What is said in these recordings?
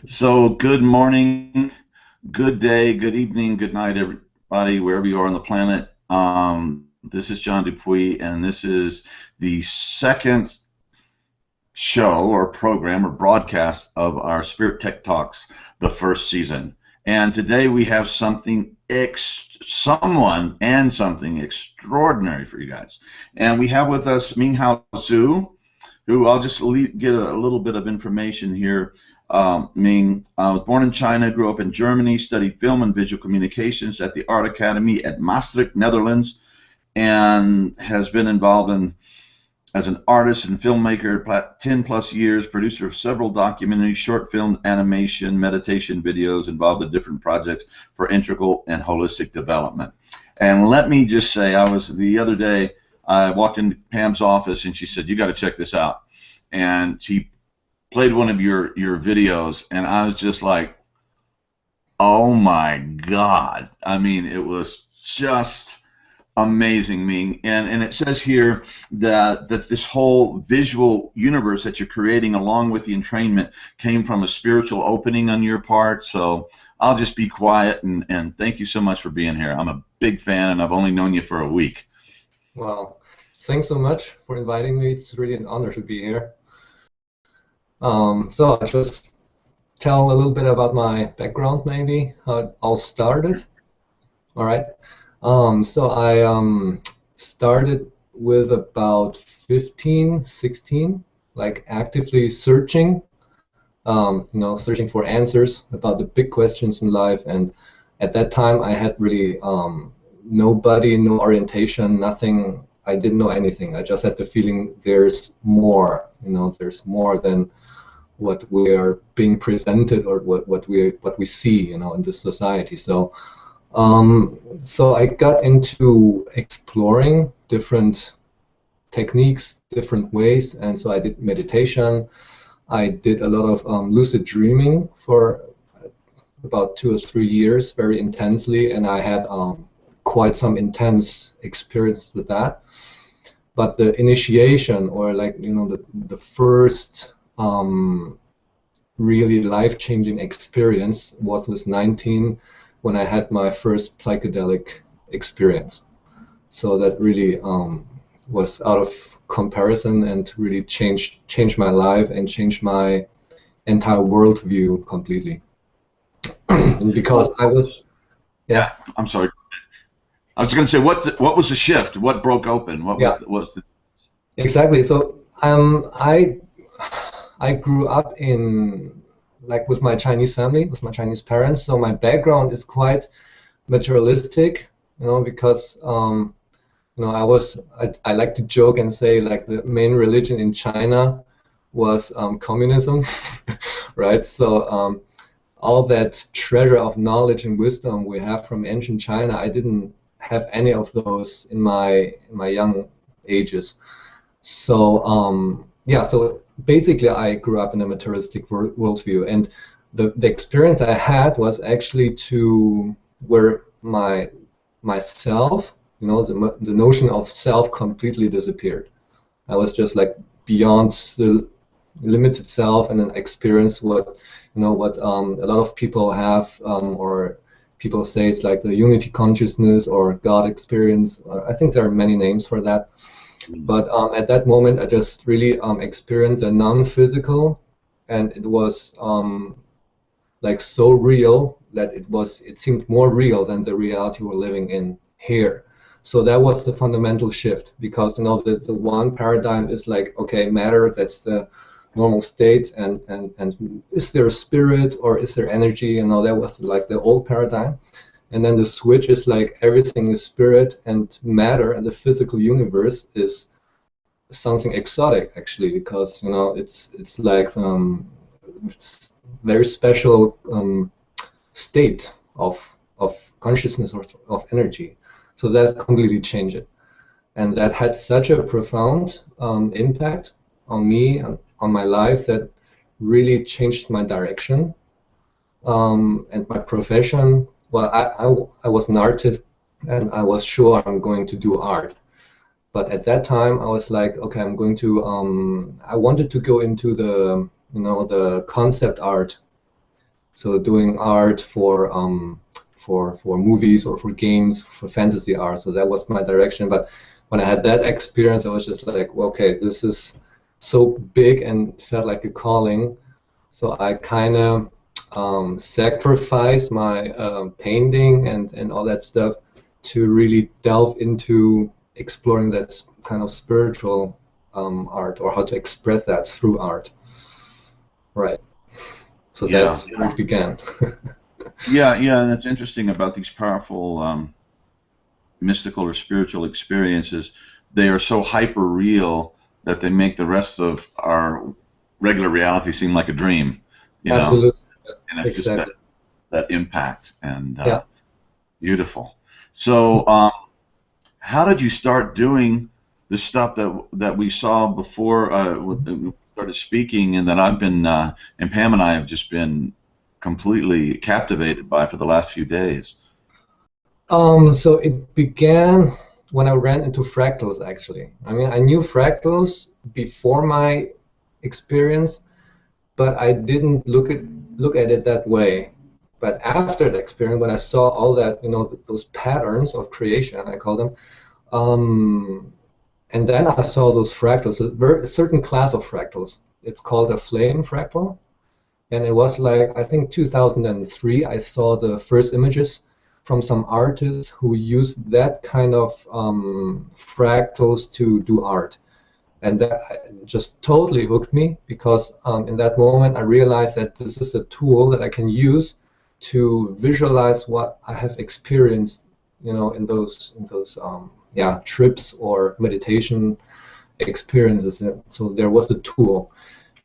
So, good morning, good day, good evening, good night, everybody, wherever you are on the planet. This is John Dupuy, and this is the second show or program or broadcast of our Spirit Tech Talks, the first season. And today we have something extraordinary for you guys. And we have with us Minghao Xu, who I'll just get a little bit of information here. Ming was born in China, grew up in Germany, studied film and visual communications at the Art Academy at Maastricht, Netherlands, and has been involved as an artist and filmmaker 10 plus years, producer of several documentaries, short film, animation, meditation videos, involved in different projects for integral and holistic development. And let me just say, the other day, I walked into Pam's office and she said, "You got to check this out." And she played one of your videos, and I was just like, "Oh my God!" I mean, it was just amazing, Ming. And it says here that this whole visual universe that you're creating, along with the entrainment, came from a spiritual opening on your part. So I'll just be quiet and thank you so much for being here. I'm a big fan, and I've only known you for a week. Well, thanks so much for inviting me. It's really an honor to be here. So I'll just tell a little bit about my background, maybe, how it all started. All right. So I started with about 15, 16, like actively searching, searching for answers about the big questions in life. And at that time, I had really nobody, no orientation, nothing. I didn't know anything. I just had the feeling there's more. There's more than what we are being presented or what we see, in this society. So I got into exploring different techniques, different ways, and so I did meditation. I did a lot of lucid dreaming for about 2 or 3 years, very intensely, and I had quite some intense experience with that. But the initiation, or the first really life-changing experience was 19, when I had my first psychedelic experience. So that really was out of comparison and really changed my life and changed my entire worldview completely. Because I was, yeah. I'm sorry. I was going to say, what was the shift? What broke open? What was the Exactly. So I grew up with my Chinese family, with my Chinese parents. So my background is quite materialistic, because I like to joke and say, like, the main religion in China was communism, right? So all that treasure of knowledge and wisdom we have from ancient China, I didn't have any of those in my young ages. So so basically I grew up in a materialistic worldview, and the experience I had was actually where myself, the notion of self completely disappeared. I was just like beyond the limited self, and then experience what a lot of people have, or people say it's like the unity consciousness or God experience. I think there are many names for that. But at that moment, I just really experienced a non-physical, and it was like so real that it seemed more real than the reality we're living in here. So that was the fundamental shift, because the one paradigm is like, okay, matter, that's the normal state, and is there a spirit or is there energy? That was like the old paradigm. And then the switch is like everything is spirit, and matter and the physical universe is something exotic, actually, because it's like it's very special state of consciousness or of energy. So that completely changed it, and that had such a profound impact on me and on my life that really changed my direction and my profession. Well, I was an artist, and I was sure I'm going to do art. But at that time, I was like, okay, I'm going to. I wanted to go into the concept art So doing art for movies or for games, for fantasy art. So that was my direction. But when I had that experience, I was just like, well, okay, this is so big and felt like a calling. So I kind of sacrificed my painting and all that stuff to really delve into exploring that kind of spiritual art, or how to express that through art. Right. So Yeah. that's where it began. Yeah, and it's interesting about these powerful mystical or spiritual experiences. They are so hyper real that they make the rest of our regular reality seem like a dream. You know, Absolutely. and it's Exactly. just that impact, and Yeah. beautiful. So, how did you start doing the stuff that we saw before we started speaking, and that I've been and Pam and I have just been completely captivated by for the last few days? So it began when I ran into fractals, actually. I mean, I knew fractals before my experience, but I didn't look at it that way. But after the experience, when I saw all that, those patterns of creation, I call them, and then I saw those fractals, a certain class of fractals. It's called a flame fractal. And it was like, I think 2003, I saw the first images from some artists who used that kind of fractals to do art. And that just totally hooked me, because in that moment I realized that this is a tool that I can use to visualize what I have experienced, in those trips or meditation experiences. So there was the tool.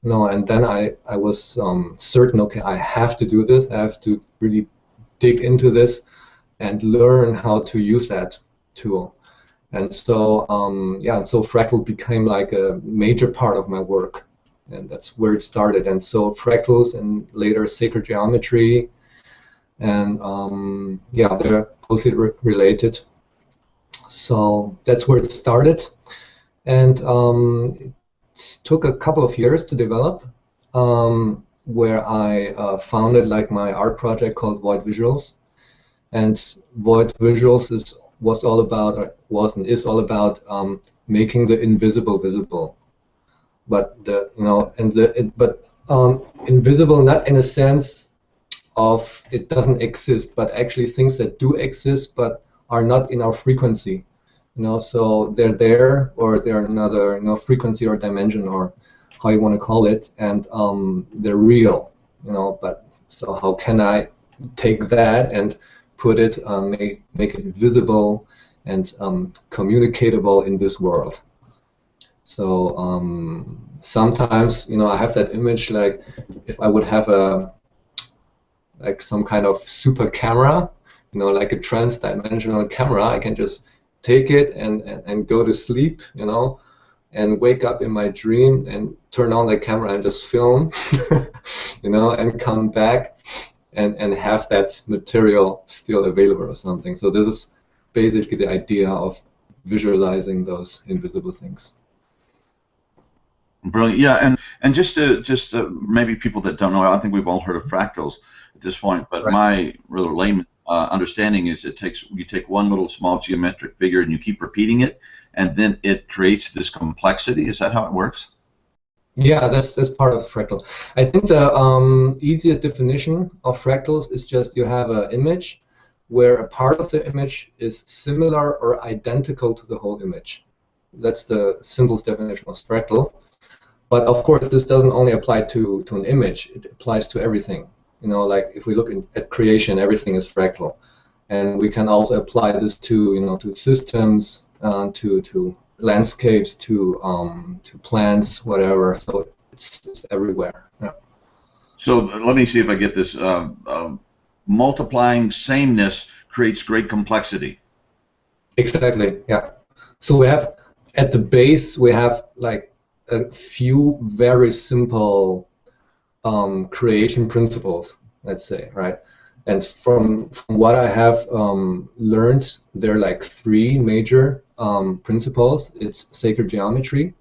And then I was certain, okay, I have to do this. I have to really dig into this and learn how to use that tool. And so, and so Fractal became like a major part of my work, and that's where it started. And so fractals and later sacred geometry, and they're closely related. So that's where it started, and it took a couple of years to develop, where I founded like my art project called Void Visuals. And Void Visuals was all about, or was and is all about, making the invisible visible. But invisible not in a sense of it doesn't exist, but actually things that do exist but are not in our frequency. So they're there, or they're another frequency or dimension, or how you want to call it, and they're real. But so how can I take that and put it, make it visible and communicatable in this world? So sometimes I have that image, like if I would have some kind of super camera, like a trans-dimensional camera, I can just take it and go to sleep, and wake up in my dream and turn on the camera and just film, and come back and have that material still available or something. So this is basically the idea of visualizing those invisible things. Brilliant. Yeah, and just to maybe people that don't know, I think we've all heard of fractals at this point, but Right. my real layman understanding is you take one little small geometric figure and you keep repeating it, and then it creates this complexity. Is that how it works? Yeah, that's part of fractal. I think the easier definition of fractals is just you have an image where a part of the image is similar or identical to the whole image. That's the simplest definition of fractal. But of course, this doesn't only apply to an image. It applies to everything. Like if we look at creation, everything is fractal, and we can also apply this to to systems, to landscapes, to plants, whatever. So it's everywhere. Yeah. So let me see if I get this. Multiplying sameness creates great complexity. Exactly. Yeah. So we have at the base we have like a few very simple creation principles, let's say, right? And from what I have learned, there are like three major principles. It's sacred geometry,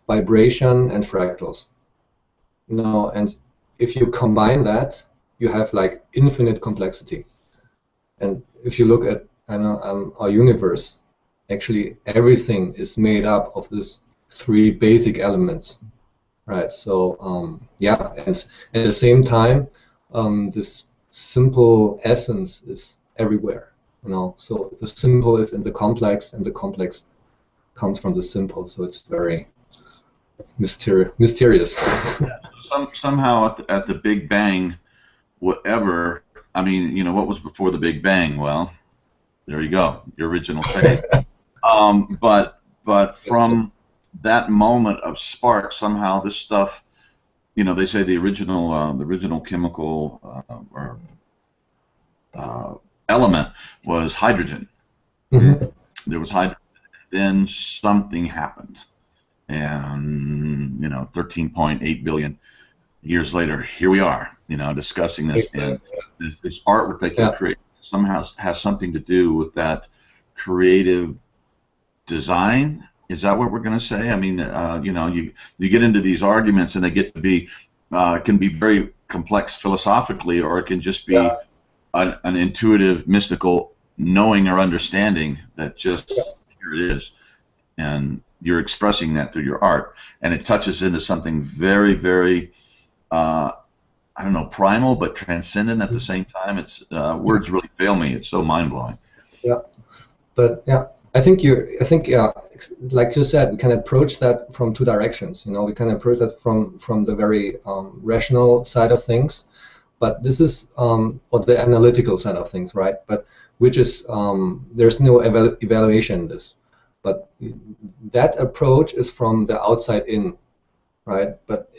vibration, and fractals. And if you combine that, you have like infinite complexity. And if you look at our universe, actually everything is made up of these three basic elements, right? So yeah, and at the same time, this simple essence is everywhere, So the simple is in the complex, and the complex comes from the simple. So it's very mysterious. Somehow at the Big Bang, whatever. I mean, what was before the Big Bang? Well, there you go, your original state. But from that moment of spark, somehow this stuff, they say the original chemical element was hydrogen. Mm-hmm. There was hydrogen. Then something happened, and 13.8 billion years later, here we are, discussing this. And this artwork that you create somehow has something to do with that creative design. Is that what we're going to say? I mean, you get into these arguments, and they get to be can be very complex philosophically, or it can just be an intuitive, mystical knowing or understanding that just here it is, and you're expressing that through your art, and it touches into something very, very I don't know, primal but transcendent at the same time. It's words really fail me. It's so mind blowing. Yeah, but I think like you said, we can approach that from two directions. We can approach that from the very rational side of things, but this is or the analytical side of things, right? But which is there's no evaluation in this, but that approach is from the outside in, right? But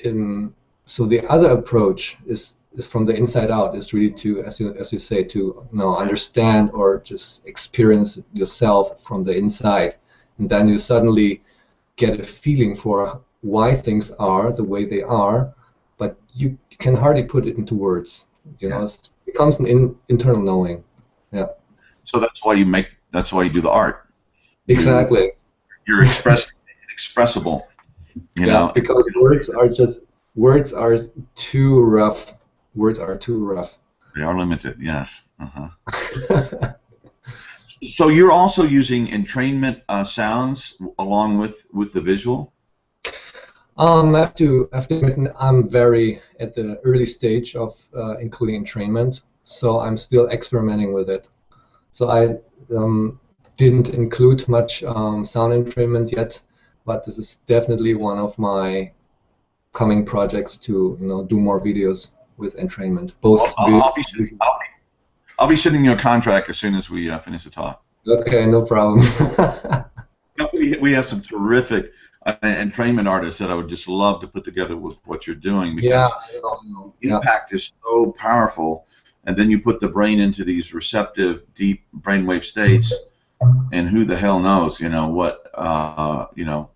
so the other approach is from the inside out. Is really to, as you say, to understand or just experience yourself from the inside, and then you suddenly get a feeling for why things are the way they are, but you can hardly put it into words. It becomes an internal knowing. Yeah. So that's why you do the art. Exactly. You're expressible. Because words are too rough. Words are too rough. They are limited, yes. So you're also using entrainment sounds along with the visual? I have to admit, I'm very at the early stage of including entrainment, so I'm still experimenting with it. So I didn't include much sound entrainment yet, but this is definitely one of my coming projects to do more videos with entrainment. I'll be sending you a contract as soon as we finish the talk. Okay, no problem. We have some terrific entrainment artists that I would just love to put together with what you're doing, because impact is so powerful, and then you put the brain into these receptive, deep brainwave states, and who the hell knows, what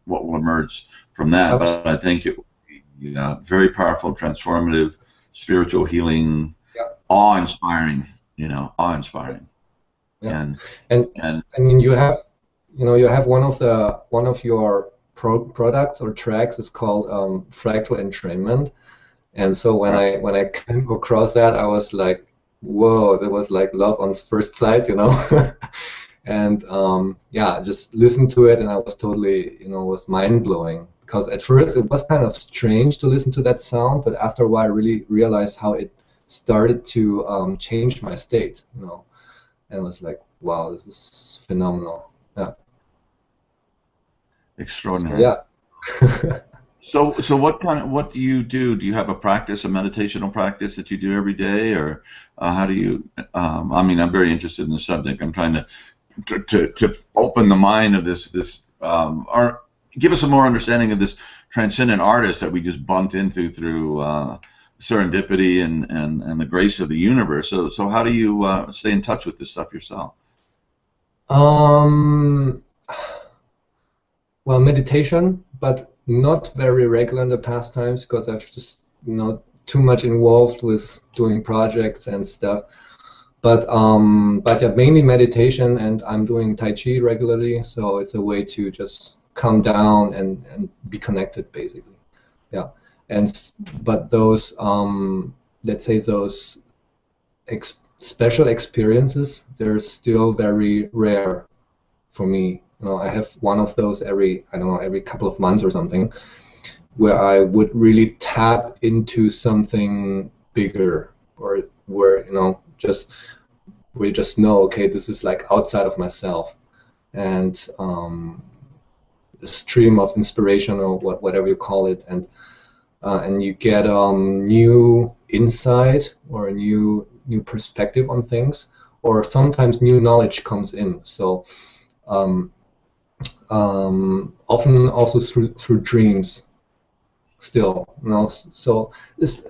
will emerge from that. But I think it will be very powerful, transformative, spiritual healing, awe-inspiring, awe-inspiring. Yeah. And I mean, you have one of your products or tracks is called Fractal entrainment, and so when I came across that, I was like, whoa, that was like love on first sight, and just listened to it, and I was totally, was mind blowing, because at first it was kind of strange to listen to that sound, but after a while I really realized how it started to change my state, and was like, wow, this is phenomenal. Yeah. Extraordinary. So, So what do you do? Do you have a meditational practice that you do every day, or how do you? I mean, I'm very interested in the subject. I'm trying to open the mind of this or give us a more understanding of this transcendent artist that we just bumped into through serendipity and the grace of the universe. So how do you stay in touch with this stuff yourself? Well, meditation, but not very regular in the past times, because I've just too much involved with doing projects and stuff. But mainly meditation, and I'm doing Tai Chi regularly, so it's a way to just calm down and be connected, basically. Yeah. But those let's say those special experiences, they're still very rare for me. I have one of those every, I don't know, every couple of months or something, where I would really tap into something bigger, or where, just where you just know, okay, this is like outside of myself, and a stream of inspiration, or whatever you call it, and you get new insight or a new perspective on things, or sometimes new knowledge comes in. So often also through dreams still, so it's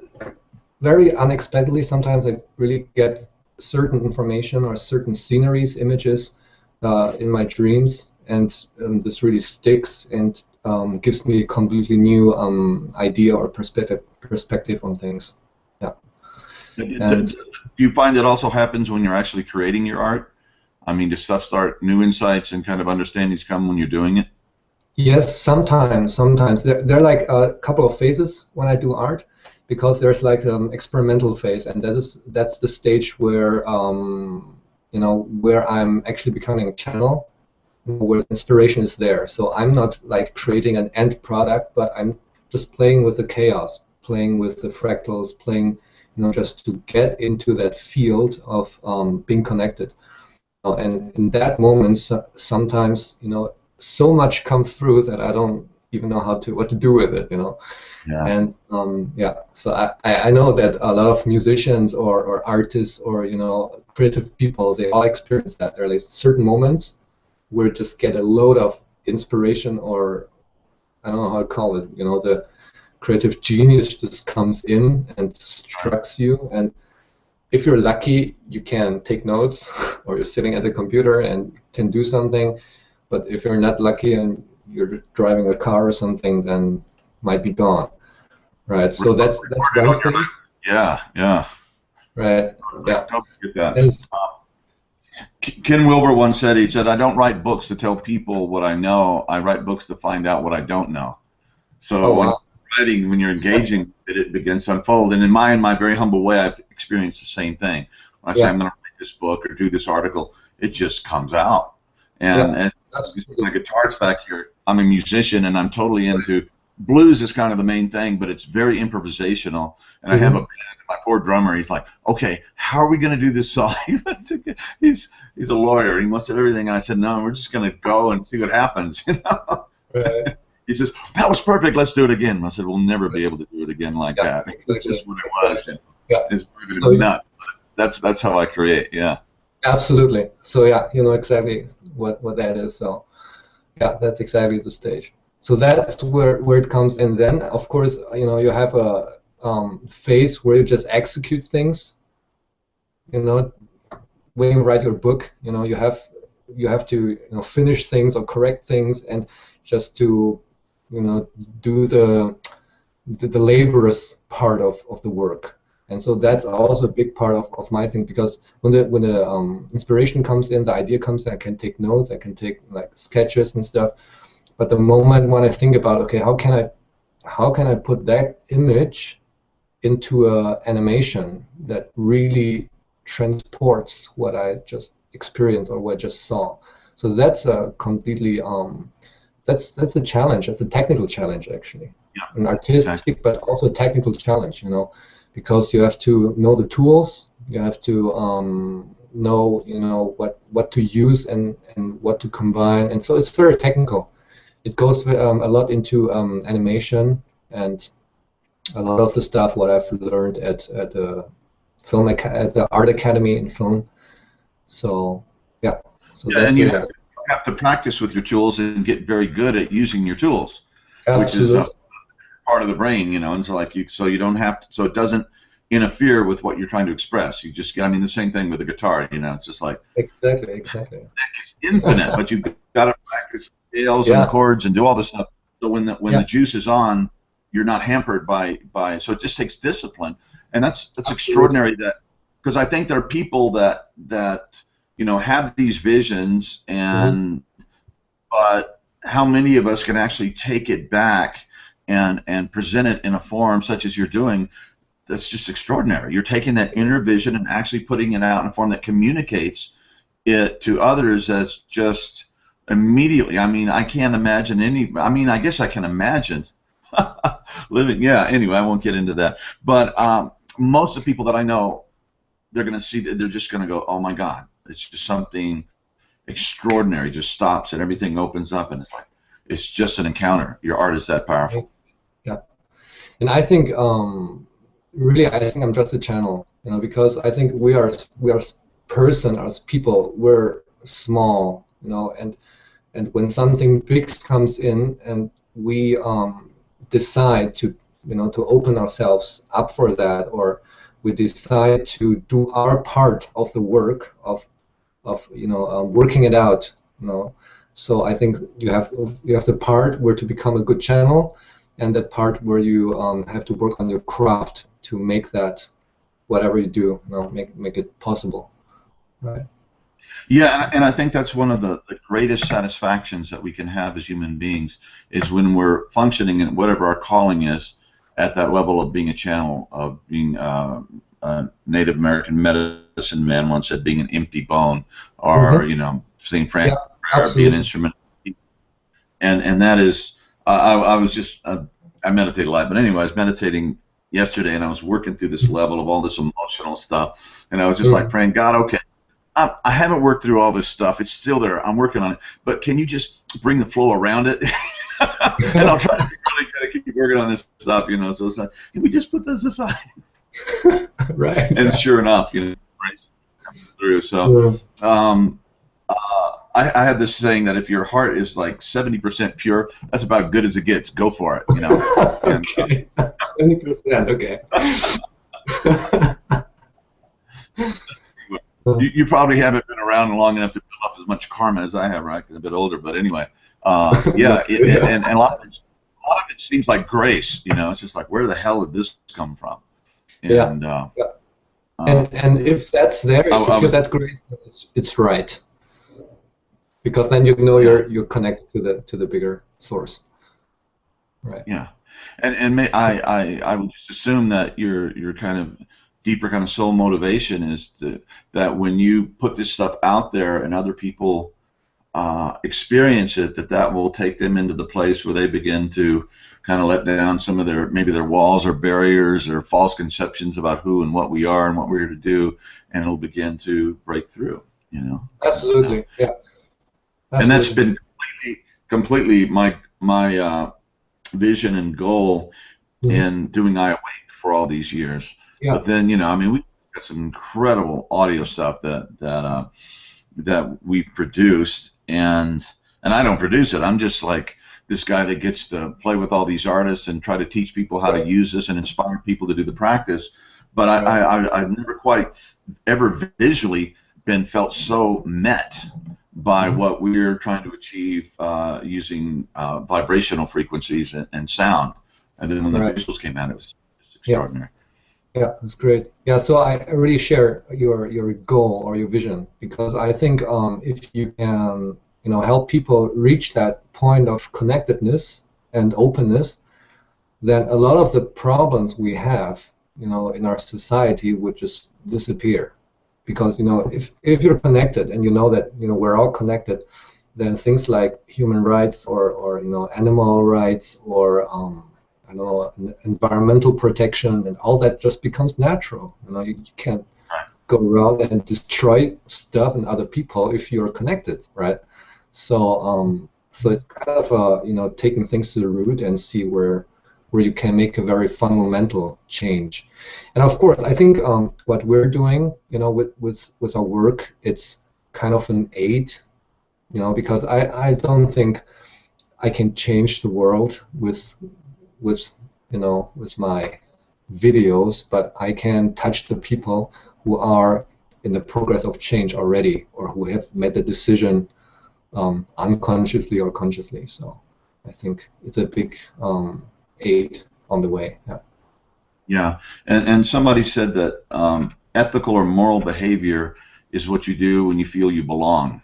very unexpectedly. Sometimes I really get certain information or certain sceneries, images in my dreams, and this really sticks and gives me a completely new idea or perspective on things. Yeah. Do you find it also happens when you're actually creating your art? I mean, does stuff start, new insights and kind of understandings come when you're doing it? Yes, sometimes. There are like a couple of phases when I do art, because there's like an experimental phase, and that's the stage where where I'm actually becoming a channel, where inspiration is there. So I'm not like creating an end product, but I'm just playing with the chaos, playing with the fractals, playing, just to get into that field of being connected. And in that moment, sometimes, so much comes through that I don't even know what to do with it, Yeah. And so I know that a lot of musicians or artists or creative people, they all experience that. There are like certain moments where you just get a load of inspiration, or I don't know how to call it, the creative genius just comes in and strikes you, and if you're lucky, you can take notes, or you're sitting at the computer and can do something. But if you're not lucky and you're driving a car or something, then might be gone, right? So that's one thing. Yeah. Right. Yeah. I totally get that. Ken Wilber once said, I don't write books to tell people what I know. I write books to find out what I don't know. So when you're writing, when you're engaging, it begins to unfold. And in my very humble way, I've experienced the same thing. When I say I'm going to write this book or do this article, it just comes out. And my guitar's back here. I'm a musician, and I'm totally into blues. Is kind of the main thing, but it's very improvisational. And I have a band. My poor drummer, he's like, okay, how are we going to do this song? he's a lawyer. He must have everything. And I said, no, we're just going to go and see what happens. Right. He says, that was perfect. Let's do it again. And I said, we'll never be able to do it again like that. That's just what it was. It's nuts. That's how I create. Yeah. Absolutely. So yeah, you know exactly what that is. So yeah, that's exactly the stage. So that's where it comes in. Then of course, you have a phase where you just execute things. When you write your book, you have to finish things or correct things, and just to do the laborious part of the work. And so that's also a big part of my thing, because when the inspiration comes in, the idea comes in, I can take notes, I can take like sketches and stuff. But the moment when I think about, okay, how can I put that image into a animation that really transports what I just experienced or what I just saw? So that's a completely that's a challenge. That's a technical challenge, actually. Yeah, an artistic but also a technical challenge, because you have to know the tools, you have to know what to use and what to combine, and so it's very technical. It goes a lot into animation, and a lot of the stuff what I've learned at the at the Art Academy in film. So yeah, that's and you have to practice with your tools and get very good at using your tools, Absolutely. which is part of the brain, and so you don't have to, so it doesn't interfere with what you're trying to express. You just the same thing with the guitar, it's just like exactly. It's infinite, but you've got to practice scales and chords and do all this stuff. So when the juice is on, you're not hampered by so it just takes discipline, and that's extraordinary. That because I think there are people that have these visions, and but how many of us can actually take it back and present it in a form such as you're doing that's just extraordinary. You're taking that inner vision and actually putting it out in a form that communicates it to others as just immediately. I mean, I can't imagine any. I mean, I guess I can imagine living. Yeah. Anyway, I won't get into that. But most of the people that I know, they're going to see that they're just going to go, oh my God, it's just something extraordinary. Just stops and everything opens up, and it's like it's just an encounter. Your art is that powerful. Yeah. And I think really, I think I'm just a channel, you know, because I think we are person as people, we're small, you know, and when something big comes in and we decide to, you know, to open ourselves up for that, or we decide to do our part of the work of you know, working it out, you know. So I think you have the part where to become a good channel, and that part where you have to work on your craft to make that, whatever you do, you know, make it possible, right? Yeah, and I think that's one of the greatest satisfactions that we can have as human beings is when we're functioning in whatever our calling is at that level of being a channel, of being a Native American medicine man once said, being an empty bone, or you know, saying Frank, be an instrument, and that is, I was just I meditate a lot, but anyway, I was meditating yesterday, and I was working through this level of all this emotional stuff, and I was just like praying, God, okay, I haven't worked through all this stuff. It's still there. I'm working on it. But can you just bring the flow around it? And I'll try to really kind of keep working on this stuff, you know. So it's like, can we just put this aside? Right. And sure enough, you know, right, comes through. So I have this saying that if your heart is like 70% pure, that's about good as it gets. Go for it, you know. Okay. 70%. Okay. You probably haven't been around long enough to build up as much karma as I have, right? 'Cause I'm a bit older, but anyway, yeah. And a lot of it seems like grace, you know. It's just like, where the hell did this come from? And, and if that's there, if you feel that grace, it's right, because then you know you're connected to the bigger source, right? Yeah, and I would just assume that your kind of deeper kind of soul motivation is that when you put this stuff out there and other people experience it, that will take them into the place where they begin to kind of let down some of maybe their walls or barriers or false conceptions about who and what we are and what we're here to do, and it'll begin to break through, you know. Absolutely, yeah. Absolutely. And that's been completely my vision and goal in doing I Awake for all these years. Yeah. But then, you know, I mean, we've got some incredible audio stuff that we've produced, and I don't produce it. I'm just like this guy that gets to play with all these artists and try to teach people how to use this and inspire people to do the practice. But I've never quite ever visually felt so met by what we're trying to achieve using vibrational frequencies and sound. And then when the visuals came out, it was just extraordinary. Yeah, that's great. Yeah, so I really share your goal or your vision, because I think if you can, you know, help people reach that point of connectedness and openness, then a lot of the problems we have, you know, in our society would just disappear. Because, you know, if you're connected and you know that, you know, we're all connected, then things like human rights or you know, animal rights or I don't know, environmental protection and all that just becomes natural. You know, you can't go around and destroy stuff and other people if you're connected, right? So so it's kind of you know, taking things to the root and see where you can make a very fundamental change. And of course, I think what we're doing, you know, with our work, it's kind of an aid, you know, because I don't think I can change the world with you know, with my videos, but I can touch the people who are in the progress of change already, or who have made the decision unconsciously or consciously. So I think it's a big aid on the way. Yeah. Yeah, and somebody said that ethical or moral behavior is what you do when you feel you belong.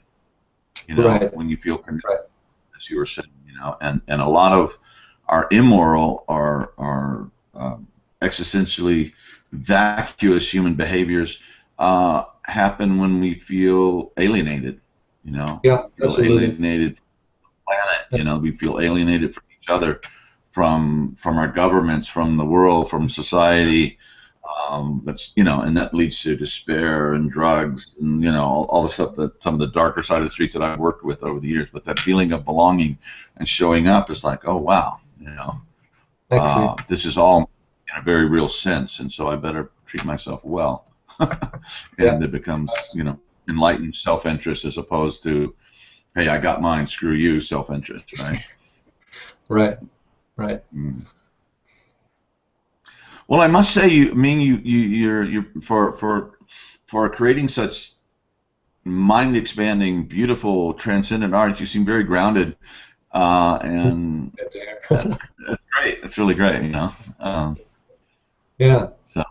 You know, when you feel connected, as you were saying. You know, and a lot of our immoral or existentially vacuous human behaviors happen when we feel alienated. You know, Yeah, feel absolutely. alienated from the planet. You know, we feel alienated from each other, from our governments, from the world, from society. That's, you know, and that leads to despair and drugs and, you know, all the stuff that some of the darker side of the streets that I've worked with over the years. But that feeling of belonging and showing up is like, oh wow, you know, Actually, this is all in a very real sense, and so I better treat myself well. yeah, And it becomes, you know, enlightened self-interest as opposed to, hey, I got mine, screw you, self-interest, right? right, right. Mm. Well, I must say, Ming, you're for creating such mind-expanding, beautiful, transcendent art. You seem very grounded, and that's great. That's really great, you know. Yeah, So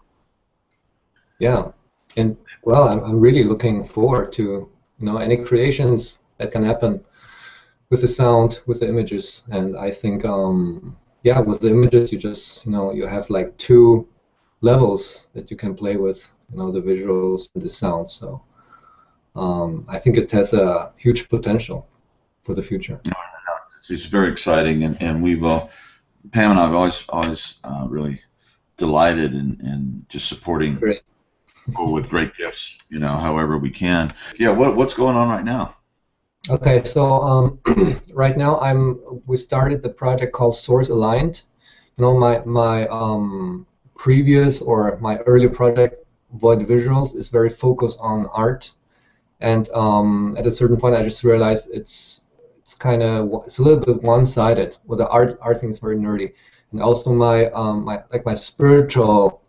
yeah, and well, I'm really looking forward to, you know, any creations that can happen with the sound, with the images, and I think yeah, with the images you just, you know, you have like two levels that you can play with, you know, the visuals and the sound. So I think it has a huge potential for the future. it's very exciting, and we've Pam and I have always really delighted in just supporting Great. people with great gifts, you know, however we can. Yeah, what's going on right now? Okay, so right now we started the project called Source Aligned. You know, my previous or my earlier project, Void Visuals, is very focused on art, and at a certain point, I just realized it's kind of it's a little bit one-sided. Well, the art thing is very nerdy, and also my spiritual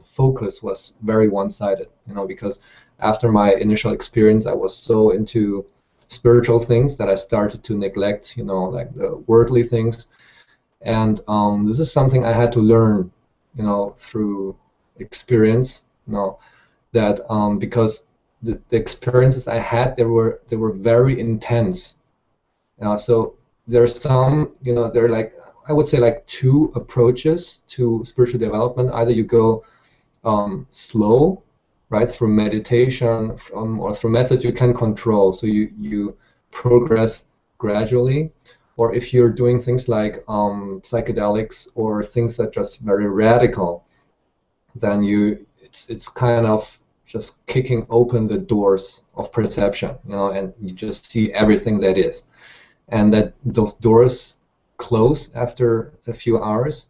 focus was very one-sided. You know, because after my initial experience, I was so into spiritual things that I started to neglect, you know, like the worldly things. And this is something I had to learn, you know, through experience, you know, that because the experiences I had, they were very intense. So there's some, you know, there are like, I would say like two approaches to spiritual development. Either you go slow, right, through meditation, or through methods you can control, so you progress gradually, or if you're doing things like psychedelics or things that are just very radical, then it's kind of just kicking open the doors of perception, you know, and you just see everything that is, and that those doors close after a few hours.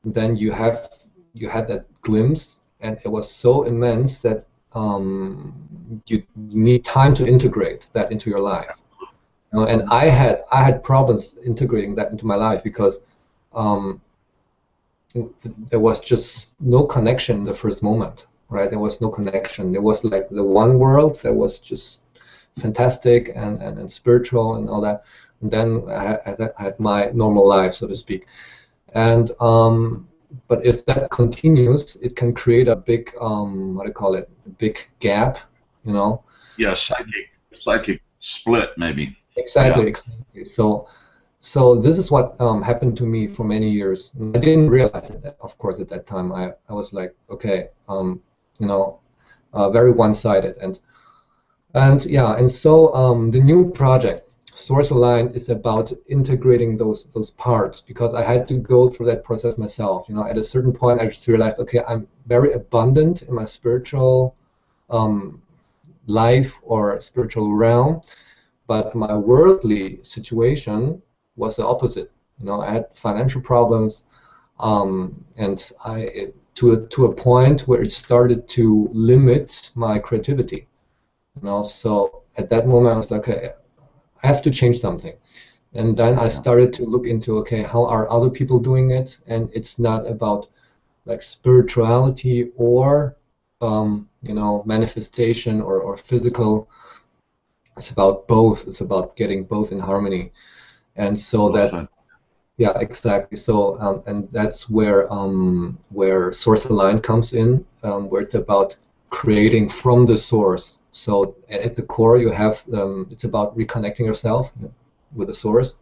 Then you had that glimpse, and it was so immense that you need time to integrate that into your life. You know, and I had problems integrating that into my life because um, there was just no connection in the first moment, right? There was no connection. There was like the one world that was just fantastic and spiritual and all that. And then I had my normal life, so to speak. And but if that continues, it can create a big what do you call it? A big gap, you know. Yeah, psychic split maybe. Exactly, Yeah. exactly. So this is what happened to me for many years. And I didn't realize it, of course, at that time. I was like, okay, you know, very one-sided, and yeah, and so the new project, Source Align, is about integrating those parts, because I had to go through that process myself. You know, at a certain point, I just realized, okay, I'm very abundant in my spiritual um, life or spiritual realm, but my worldly situation was the opposite. You know, I had financial problems, and to a point where it started to limit my creativity. You know, so at that moment I was like, okay, I have to change something. And then I started to look into, okay, how are other people doing it? And it's not about like spirituality or you know, manifestation or physical. It's about both. It's about getting both in harmony. And so Well that, said. yeah, exactly. So and that's where Source Align comes in, where it's about creating from the source. So at the core, you have it's about reconnecting yourself with the source,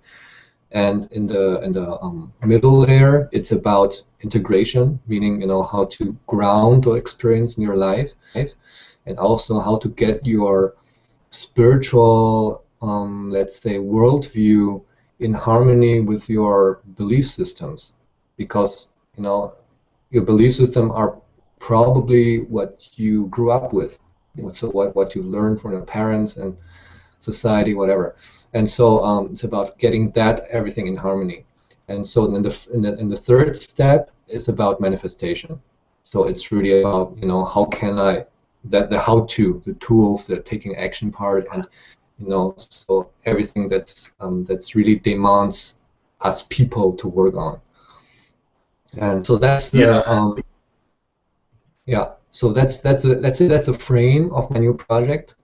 And in the middle layer, it's about integration, meaning how to ground the experience in your life, and also how to get your spiritual, let's say, worldview in harmony with your belief systems, because your belief system are probably what you grew up with, so what you learned from your parents and society, whatever. And so it's about getting that everything in harmony. And so in the third step is about manifestation. So it's really about how can I, the how-to, the tools, the taking action part, and so everything that's really demands us people to work on. And so that's the so that's a frame of my new project.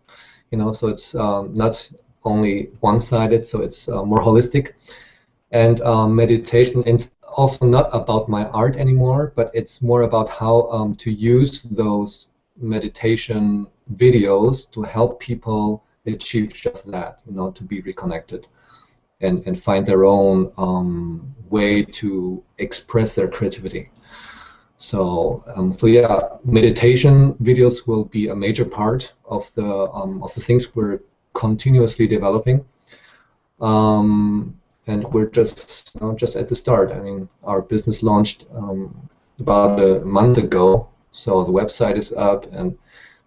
So it's not only one-sided, so it's more holistic. And meditation, it's also not about my art anymore, but it's more about how to use those meditation videos to help people achieve just that, to be reconnected and find their own way to express their creativity. So yeah, meditation videos will be a major part of the things we're continuously developing, and we're just at the start. I mean, our business launched about a month ago, so the website is up and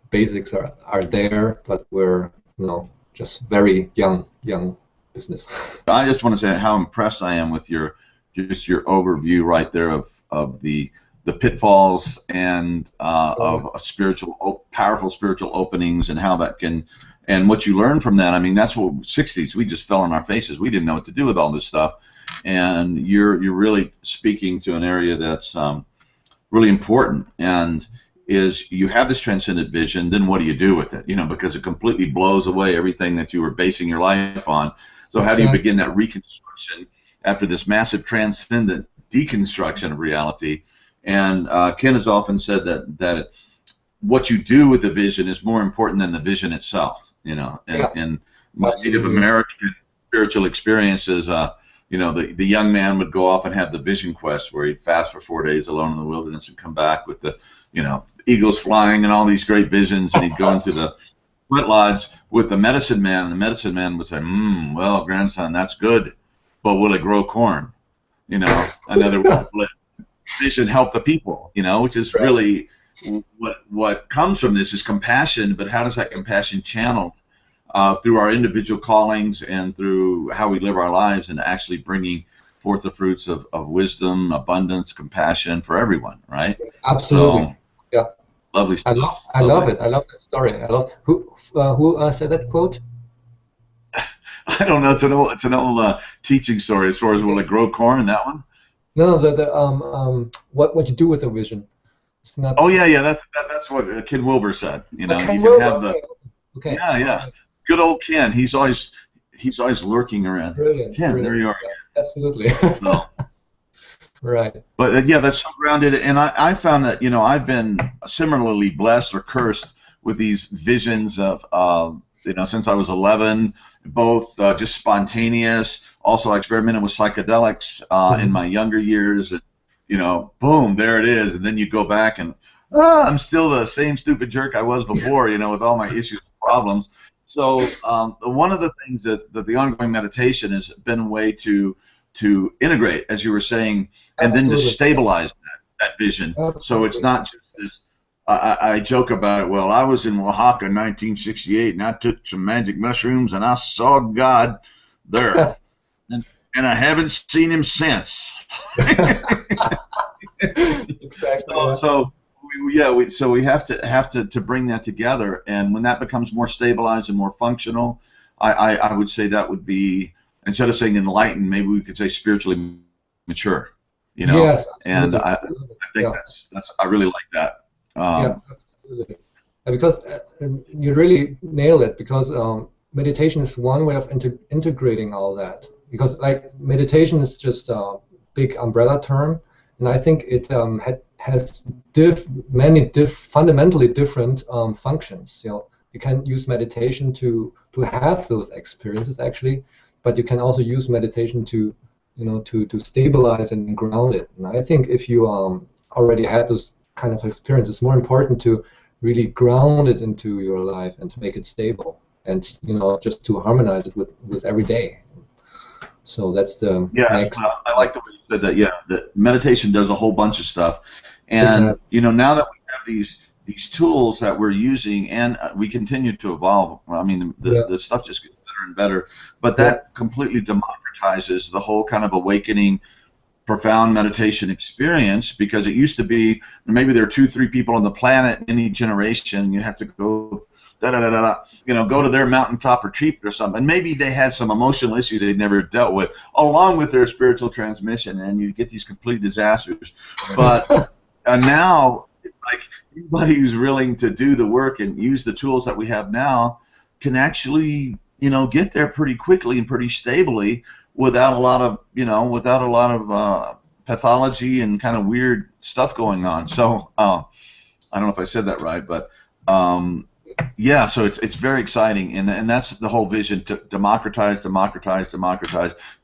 basics are there, but we're just very young business. I just want to say how impressed I am with your overview right there of the pitfalls and of powerful spiritual openings, and how that can, and what you learn from that. I mean, that's what 60s, we just fell on our faces. We didn't know what to do with all this stuff, and you're really speaking to an area that's really important, and is you have this transcendent vision, then what do you do with it? Because it completely blows away everything that you were basing your life on. So how do you begin that reconstruction after this massive transcendent deconstruction of reality? And Ken has often said that what you do with the vision is more important than the vision itself. And my Native American spiritual experiences, the young man would go off and have the vision quest where he'd fast for 4 days alone in the wilderness and come back with the, eagles flying and all these great visions, and he'd go into the sweat lodge with the medicine man, and the medicine man would say, well, grandson, that's good, but will it grow corn? Another will vision help the people, which is really what comes from this is compassion, but how does that compassion channeled through our individual callings and through how we live our lives, and actually bringing forth the fruits of wisdom, abundance, compassion for everyone, right? Absolutely. So, yeah. Lovely stuff. I love it. I love that story. I love who said that quote? I don't know. It's an old teaching story as far as will it grow corn, that one? No, what you do with a vision. It's not. Oh yeah. That's what Ken Wilber said. Ken you Wilber, can have the. Okay. Yeah. Good old Ken. He's always lurking around. Brilliant. Ken, brilliant. there you are. Yeah, absolutely. So, right. But yeah, that's so grounded, and I found that I've been similarly blessed or cursed with these visions of since I was 11, both just spontaneous. Also, I experimented with psychedelics in my younger years, and boom, there it is, and then you go back and I'm still the same stupid jerk I was before, with all my issues and problems. So one of the things that the ongoing meditation has been a way to integrate, as you were saying, and then to stabilize that vision. Absolutely. So it's not just this. I joke about it. Well, I was in Oaxaca in 1968, and I took some magic mushrooms, and I saw God there, and I haven't seen him since. Exactly. So we have to bring that together, and when that becomes more stabilized and more functional, I would say that would be, instead of saying enlightened, maybe we could say spiritually mature. Yes. And I think that's I really like that. Yeah, absolutely. Because you really nailed it. Because meditation is one way of integrating all that. Because meditation is just a big umbrella term, and I think it has many fundamentally different functions. You can use meditation to have those experiences actually, but you can also use meditation to to stabilize and ground it. And I think if you already had those kind of experience, it's more important to really ground it into your life and to make it stable, and just to harmonize it with every day. So that's the next. I like the way you said that. Yeah, that meditation does a whole bunch of stuff, and now that we have these tools that we're using, and we continue to evolve. I mean, the stuff just gets better and better. But that completely democratizes the whole kind of awakening, profound meditation experience, because it used to be maybe there are 2-3 people on the planet in any generation. You have to go go to their mountaintop retreat or something, and maybe they had some emotional issues they'd never dealt with, along with their spiritual transmission, and you get these complete disasters. But now, like, anybody who's willing to do the work and use the tools that we have now can actually get there pretty quickly and pretty stably, without a lot of pathology and kind of weird stuff going on. So I don't know if I said that right, but yeah, so it's very exciting, and that's the whole vision, to democratize,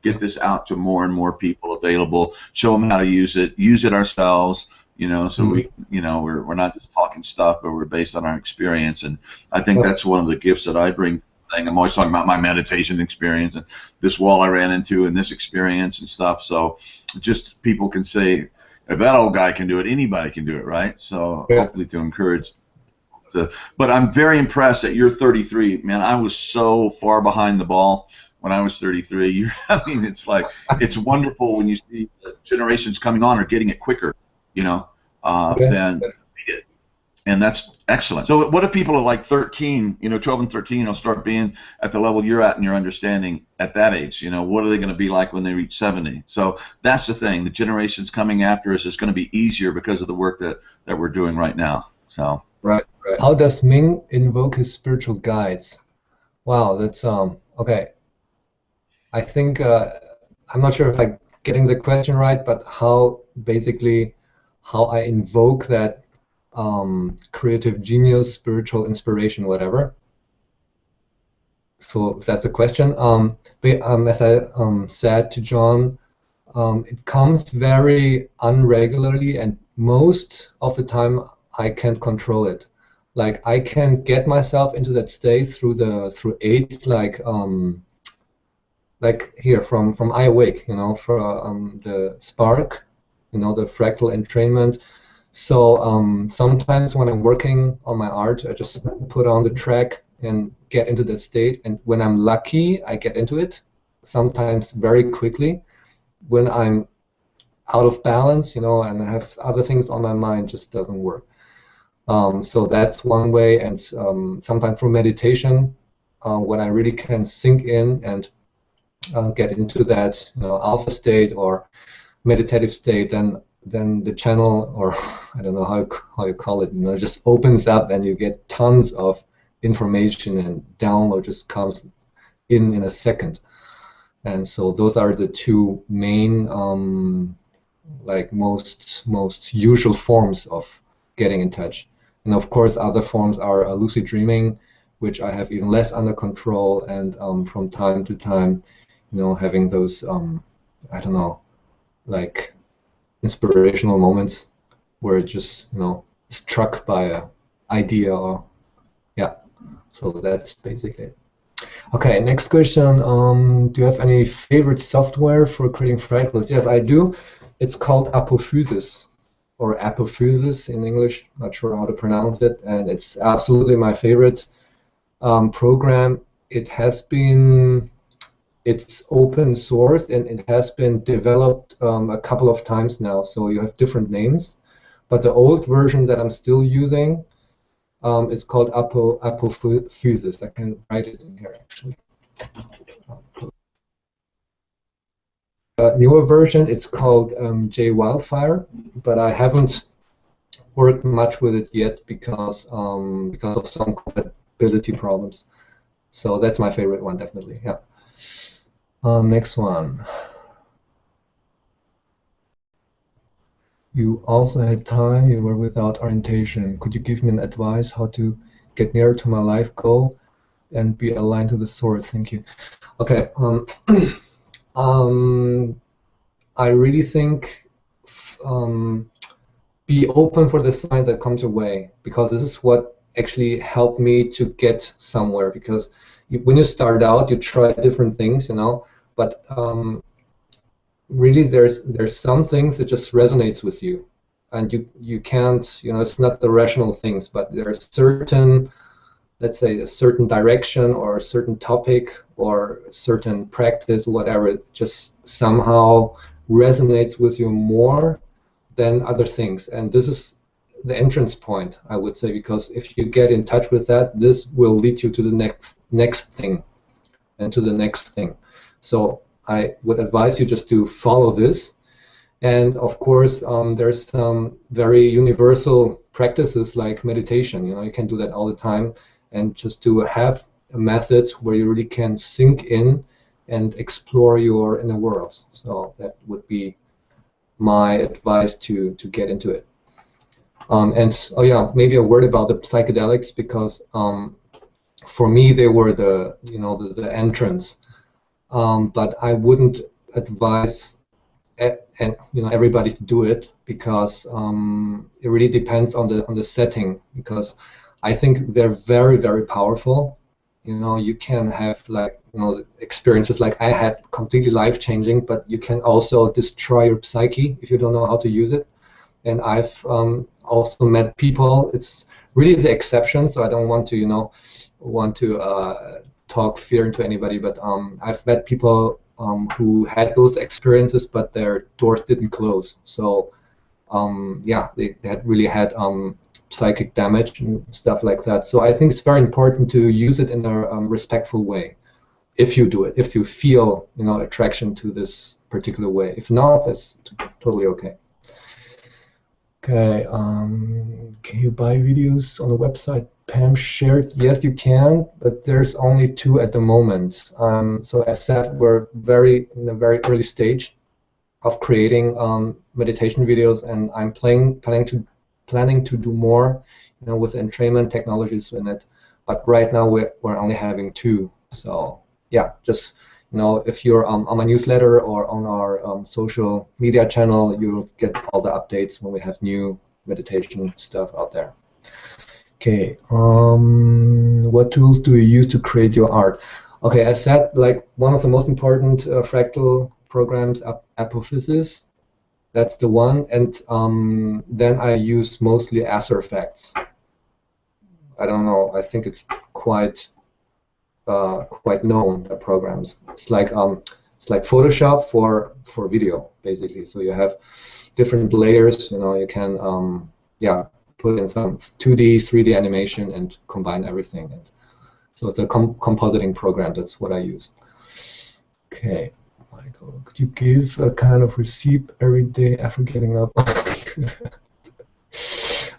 get this out to more and more people available, show them how to use it ourselves, so we're not just talking stuff, but we're based on our experience. And I think that's one of the gifts that I bring. I'm always talking about my meditation experience and this wall I ran into and this experience and stuff. So just people can say, if that old guy can do it, anybody can do it, right? So hopefully to encourage. But I'm very impressed that you're 33. Man, I was so far behind the ball when I was 33. I mean, it's like, it's wonderful when you see the generations coming on are getting it quicker, than we did. And that's excellent. So what if people are like 13, 12 and 13, start being at the level you're at in your understanding at that age? What are they going to be like when they reach 70? So that's the thing. The generations coming after us is going to be easier because of the work that we're doing right now. So. Right. How does Ming invoke his spiritual guides? Wow, that's okay. I think I'm not sure if I'm getting the question right, but how I invoke that creative genius, spiritual inspiration, whatever. So if that's the question. As I said to John, it comes very unregularly, and most of the time I can't control it. Like, I can get myself into that state through aids, like here from I Awake, from the Spark, the Fractal entrainment. So sometimes when I'm working on my art, I just put on the track and get into that state. And when I'm lucky, I get into it. Sometimes very quickly. When I'm out of balance, and I have other things on my mind, just doesn't work. So that's one way, and sometimes through meditation, when I really can sink in and get into that alpha state or meditative state, then the channel, or I don't know how you call it, just opens up, and you get tons of information, and download just comes in a second. And so those are the two main, like most usual forms of getting in touch. And of course, other forms are lucid dreaming, which I have even less under control, and from time to time, having those, I don't know, like inspirational moments where it just, struck by an idea, or so that's basically it. Okay, next question. Do you have any favorite software for creating fractals? Yes, I do. It's called Apophysis, or Apophysis in English. Not sure how to pronounce it, and it's absolutely my favorite program. It's open source, and it has been developed a couple of times now. So you have different names, but the old version that I'm still using is called Apophysis. I can write it in here actually. Newer version, it's called J Wildfire, but I haven't worked much with it yet because of some compatibility problems. So that's my favorite one, definitely. Yeah. Next one. You also had time. You were without orientation. Could you give me an advice how to get nearer to my life goal and be aligned to the source? Thank you. Okay. I really think be open for the sign that comes your way, because this is what actually helped me to get somewhere. Because when you start out, you try different things, you know, but really there's some things that just resonates with you, and you can't, you know, it's not the rational things, but there are certain, let's say, a certain direction or a certain topic or a certain practice, whatever, it just somehow resonates with you more than other things. And this is the entrance point, I would say, because if you get in touch with that, this will lead you to the next thing and to the next thing. So I would advise you just to follow this. And of course, there's some very universal practices like meditation. You know, you can do that all the time, and just to have a method where you really can sink in and explore your inner worlds. So that would be my advice to get into it. And oh yeah, maybe a word about the psychedelics, because for me they were the, you know, the entrance. But I wouldn't advise and you know, everybody to do it, because it really depends on the setting. Because I think they're very, very powerful. You know, you can have, like, you know, experiences like I had, completely life-changing, but you can also destroy your psyche if you don't know how to use it. And I've also met people. It's really the exception, so I don't want to, you know, talk fear into anybody. But I've met people who had those experiences, but their doors didn't close. So yeah, they had really had psychic damage and stuff like that. So I think it's very important to use it in a respectful way. If you do it, if you feel, you know, attraction to this particular way. If not, that's totally okay. Okay, can you buy videos on the website Pam shared? Yes, you can, but there's only 2 at the moment. So as said, we're in a very early stage of creating meditation videos, and I'm planning to do more, you know, with entrainment technologies in it. But right now we're only having 2. So yeah, just, you know, if you're on my newsletter or on our social media channel, you'll get all the updates when we have new meditation stuff out there. Okay, what tools do you use to create your art? Okay, as said, like, one of the most important fractal programs, Apophysis. That's the one, and then I use mostly After Effects. I don't know. I think it's quite known, the programs. It's like Photoshop for video, basically. So you have different layers. You know, you can yeah, put in some 2D, 3D animation and combine everything. And so it's a compositing program. That's what I use. Okay. Michael, could you give a kind of receipt every day after getting up?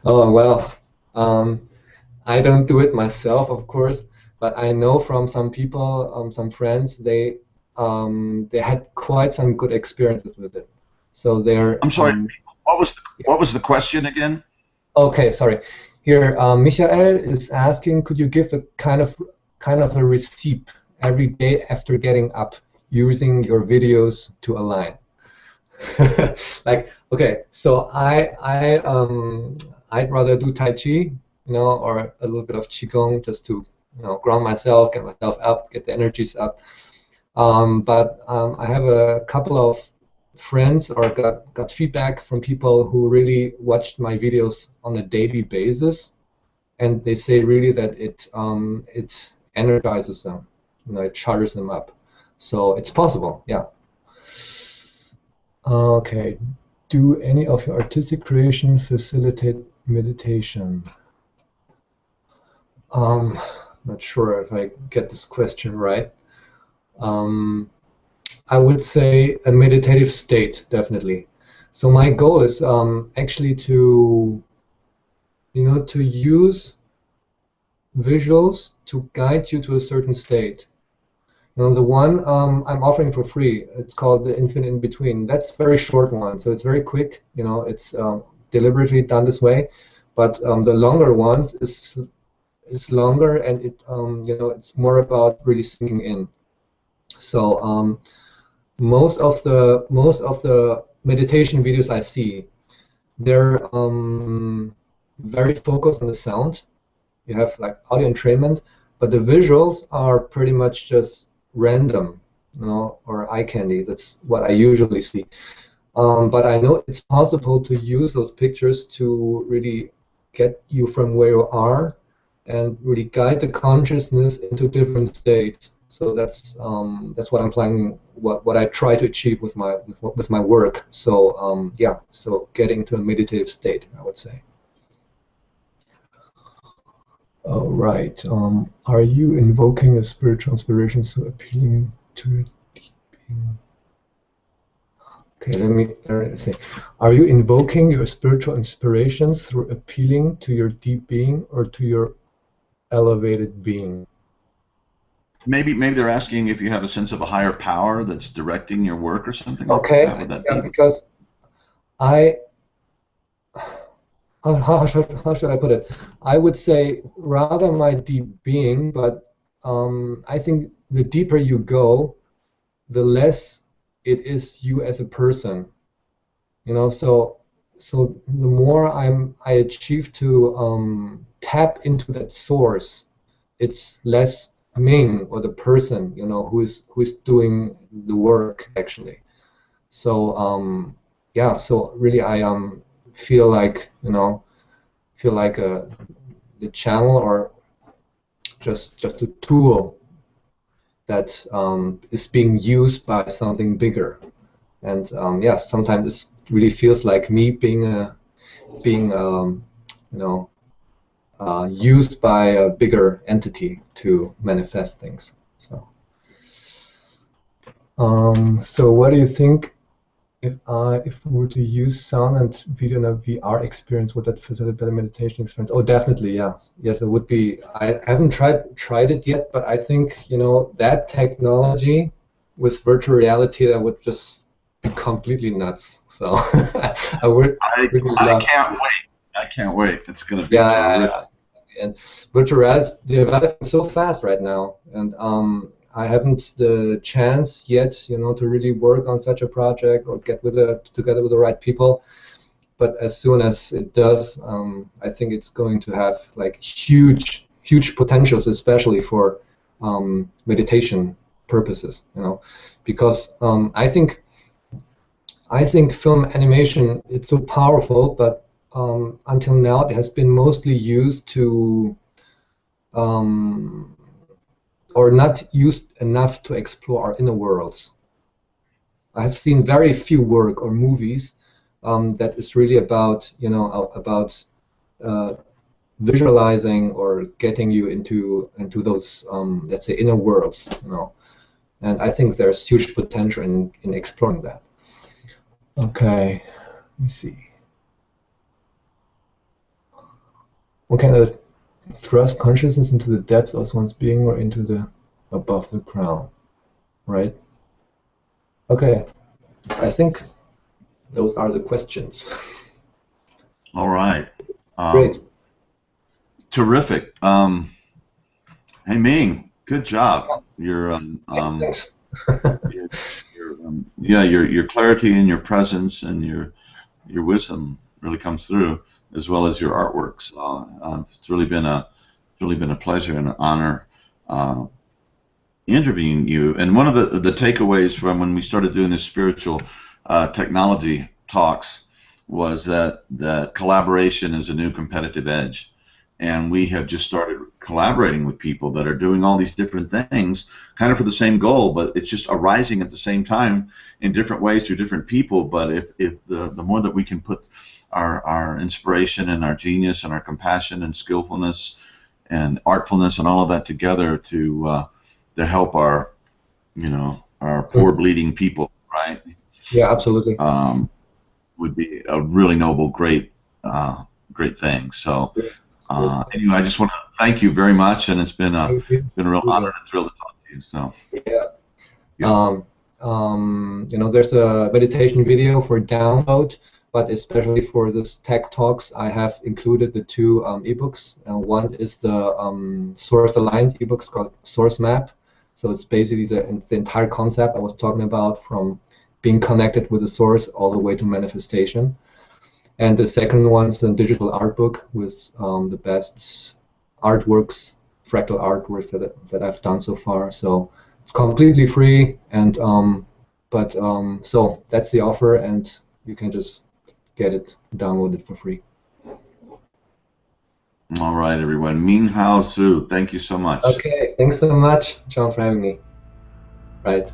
Oh, well, I don't do it myself, of course, but I know from some people, some friends, they had quite some good experiences with it. So they're. I'm sorry. What was the question again? Okay, sorry. Here, Michael is asking, could you give a kind of a receipt every day after getting up, using your videos to align? Like, okay, so I'd rather do Tai Chi, you know, or a little bit of Qigong, just to, you know, ground myself, get myself up, get the energies up. But I have a couple of friends, or got feedback from people who really watched my videos on a daily basis, and they say really that it energizes them, you know, it charges them up. So it's possible, yeah. Okay. Do any of your artistic creation facilitate meditation? Not sure if I get this question right. I would say a meditative state, definitely. So my goal is actually to, you know, to use visuals to guide you to a certain state. You know, the one I'm offering for free, it's called the Infinite in Between. That's a very short one, so it's very quick. You know, it's deliberately done this way. But the longer ones is longer, and it you know, it's more about really sinking in. So most of the meditation videos I see, they're very focused on the sound. You have like audio entrainment, but the visuals are pretty much just random, or eye candy. That's what I usually see. But I know it's possible to use those pictures to really get you from where you are and really guide the consciousness into different states. So that's what I'm planning, what I try to achieve with my work. So yeah, so getting to a meditative state, I would say. All right. Are you invoking a spiritual inspiration, so appealing to a deep being? Okay, let me say. Are you invoking your spiritual inspirations through appealing to your deep being or to your elevated being? Maybe they're asking if you have a sense of a higher power that's directing your work or something. Okay, like that. Would that yeah, be? because how should I put it? I would say rather my deep being, but I think the deeper you go, the less it is you as a person. So the more I achieve to tap into that source, it's less Ming or the person, who is doing the work actually. So yeah, so really I feel like the channel or just a tool that is being used by something bigger. And yeah, sometimes it really feels like me being used by a bigger entity to manifest things. So what do you think if we were to use sound and video in a VR experience, would that facilitate better meditation experience? Oh, definitely, yeah. Yes, it would be. I haven't tried it yet, but I think that technology with virtual reality, that would just be completely nuts. So I would really love. I can't wait. It's going to be terrific. And virtual reality is developing so fast right now, and I haven't the chance yet, to really work on such a project or get together with the right people. But as soon as it does, I think it's going to have like huge potentials, especially for meditation purposes. Because I think film animation, it's so powerful, but until now it has been mostly used to or not used enough to explore our inner worlds. I have seen very few work or movies that is really about visualizing or getting you into those let's say inner worlds, and I think there's huge potential in exploring that. Okay, let me see. What kind of thrust consciousness into the depths of one's being or into the above the ground, right? Okay, I think those are the questions. All right. Great. Terrific. Hey Ming, good job. Thanks. your clarity and your presence and your wisdom really comes through, as well as your artwork. So it's really been a pleasure and an honor interviewing you. And one of the takeaways from when we started doing this spiritual technology talks was that collaboration is a new competitive edge. And we have just started collaborating with people that are doing all these different things, kind of for the same goal, but it's just arising at the same time in different ways through different people. But if the more that we can put our inspiration and our genius and our compassion and skillfulness and artfulness and all of that together to help our poor bleeding people, right? Yeah, absolutely. Would be a really noble, great thing. So. Anyway, I just want to thank you very much, and it's been a real honor and thrill to talk to you. So yeah. There's a meditation video for download, but especially for this tech talks, I have included the two ebooks. One is the source aligned ebooks called Source Map. So it's basically the entire concept I was talking about, from being connected with the source all the way to manifestation. And the second one's a digital art book with the best artworks, fractal artworks that I've done so far. So it's completely free, and so that's the offer, and you can just get it, download it for free. All right, everyone. Minghao Xu, thank you so much. Okay, thanks so much, John, for having me. Right.